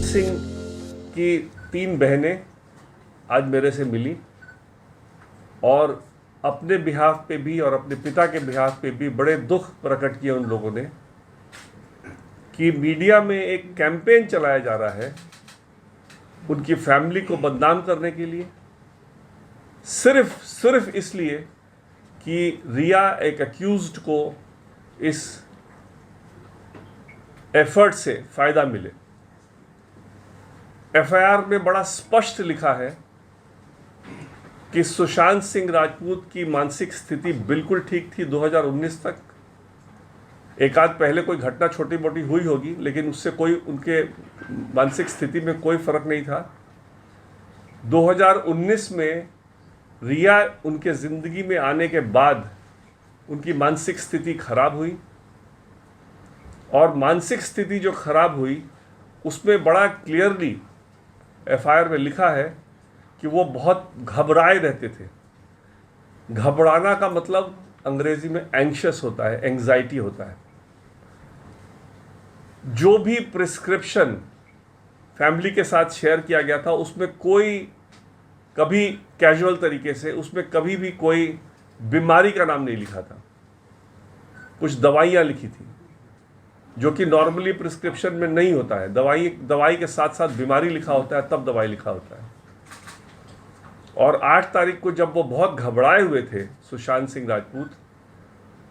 सिंह की 3 बहनें आज मेरे से मिली और अपने बिहाफ पे भी और अपने पिता के बिहाफ पे भी बड़े दुख प्रकट किए उन लोगों ने कि मीडिया में एक कैंपेन चलाया जा रहा है उनकी फैमिली को बदनाम करने के लिए, सिर्फ इसलिए कि रिया एक अक्यूज्ड को इस एफर्ट से फायदा मिले। एफआईआर में बड़ा स्पष्ट लिखा है कि सुशांत सिंह राजपूत की मानसिक स्थिति बिल्कुल ठीक थी 2019 तक। एक आध पहले कोई घटना छोटी मोटी हुई होगी, लेकिन उससे कोई उनके मानसिक स्थिति में कोई फर्क नहीं था। 2019 में रिया उनके ज़िंदगी में आने के बाद उनकी मानसिक स्थिति खराब हुई और मानसिक स्थिति जो खराब हुई उसमें बड़ा क्लियरली एफआईआर में लिखा है कि वो बहुत घबराए रहते थे। घबराना का मतलब अंग्रेजी में एंग्शियस होता है, एंग्जाइटी होता है। जो भी प्रिस्क्रिप्शन फैमिली के साथ शेयर किया गया था उसमें कोई कभी कैजुअल तरीके से उसमें कभी भी कोई बीमारी का नाम नहीं लिखा था। कुछ दवाइयाँ लिखी थी जो कि नॉर्मली प्रिस्क्रिप्शन में नहीं होता है। दवाई के साथ साथ बीमारी लिखा होता है, तब दवाई लिखा होता है। और 8 तारीख को जब वो बहुत घबराए हुए थे सुशांत सिंह राजपूत,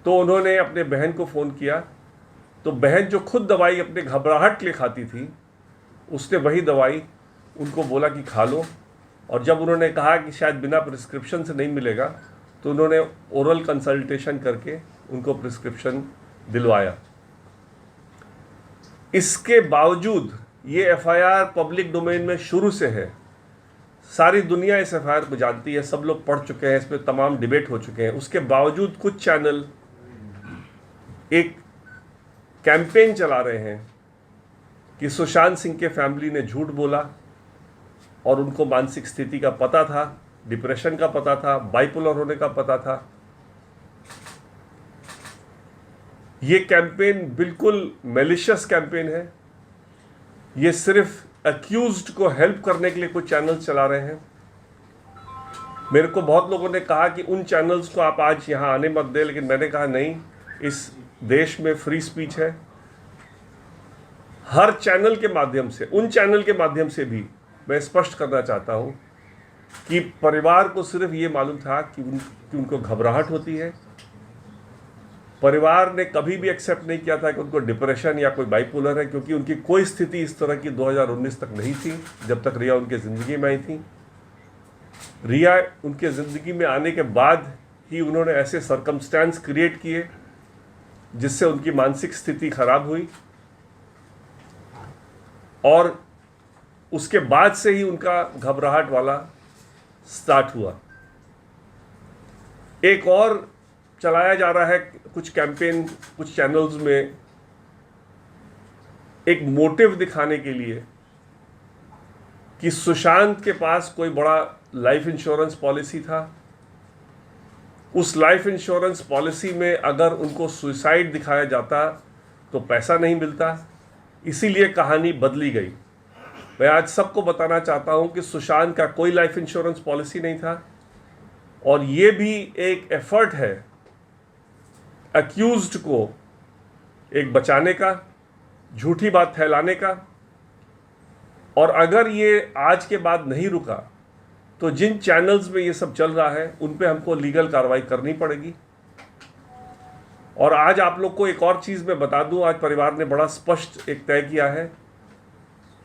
तो उन्होंने अपने बहन को फ़ोन किया। तो बहन जो खुद दवाई अपने घबराहट के लिए खाती थी, उसने वही दवाई उनको बोला कि खा लो। और जब उन्होंने कहा कि शायद बिना प्रिस्क्रिप्शन से नहीं मिलेगा, तो उन्होंने ओरल कंसल्टेशन करके उनको प्रिस्क्रिप्शन दिलवाया। इसके बावजूद ये एफआईआर पब्लिक डोमेन में शुरू से है, सारी दुनिया इस एफआईआर को जानती है, सब लोग पढ़ चुके हैं, इस पर तमाम डिबेट हो चुके हैं। उसके बावजूद कुछ चैनल एक कैंपेन चला रहे हैं कि सुशांत सिंह के फैमिली ने झूठ बोला और उनको मानसिक स्थिति का पता था, डिप्रेशन का पता था, बाइपोलर होने का पता था। ये कैंपेन बिल्कुल मैलिशियस कैंपेन है। ये सिर्फ अक्यूज्ड को हेल्प करने के लिए कुछ चैनल्स चला रहे हैं। मेरे को बहुत लोगों ने कहा कि उन चैनल्स को आप आज यहाँ आने मत दें, लेकिन मैंने कहा नहीं, इस देश में फ्री स्पीच है। हर चैनल के माध्यम से, उन चैनल के माध्यम से भी मैं स्पष्ट करना चाहता हूँ कि परिवार को सिर्फ ये मालूम था कि उनको घबराहट होती है। परिवार ने कभी भी एक्सेप्ट नहीं किया था कि उनको डिप्रेशन या कोई बाइपोलर है, क्योंकि उनकी कोई स्थिति इस तरह की 2019 तक नहीं थी, जब तक रिया उनके ज़िंदगी में आई थी। रिया उनके ज़िंदगी में आने के बाद ही उन्होंने ऐसे सर्कमस्टेंस क्रिएट किए जिससे उनकी मानसिक स्थिति खराब हुई और उसके बाद से ही उनका घबराहट वाला स्टार्ट हुआ। एक और चलाया जा रहा है कुछ कैंपेन कुछ चैनल्स में, एक मोटिव दिखाने के लिए कि सुशांत के पास कोई बड़ा लाइफ इंश्योरेंस पॉलिसी था। उस लाइफ इंश्योरेंस पॉलिसी में अगर उनको सुसाइड दिखाया जाता तो पैसा नहीं मिलता, इसीलिए कहानी बदली गई। मैं आज सबको बताना चाहता हूं कि सुशांत का कोई लाइफ इंश्योरेंस पॉलिसी नहीं था और ये भी एक एफर्ट है अक्यूज्ड को एक बचाने का, झूठी बात फैलाने का। और अगर ये आज के बाद नहीं रुका तो जिन चैनल्स में ये सब चल रहा है उन पे हमको लीगल कार्रवाई करनी पड़ेगी। और आज आप लोग को एक और चीज़ मैं बता दूं, आज परिवार ने बड़ा स्पष्ट एक तय किया है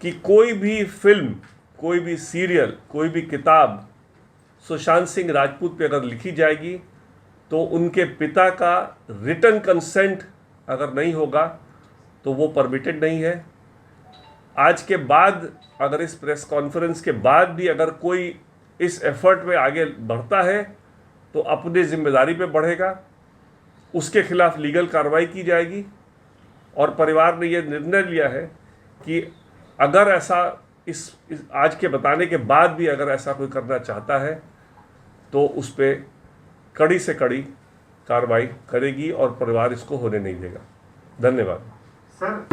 कि कोई भी फिल्म, कोई भी सीरियल, कोई भी किताब सुशांत सिंह राजपूत पे अगर लिखी जाएगी तो उनके पिता का रिटन कंसेंट अगर नहीं होगा तो वो परमिटेड नहीं है। आज के बाद अगर इस प्रेस कॉन्फ्रेंस के बाद भी अगर कोई इस एफर्ट में आगे बढ़ता है तो अपनी जिम्मेदारी पे बढ़ेगा, उसके खिलाफ लीगल कार्रवाई की जाएगी। और परिवार ने ये निर्णय लिया है कि अगर ऐसा इस आज के बताने के बाद भी अगर ऐसा कोई करना चाहता है तो उस पर कड़ी से कड़ी कार्रवाई करेगी और परिवार इसको होने नहीं देगा। धन्यवाद। सर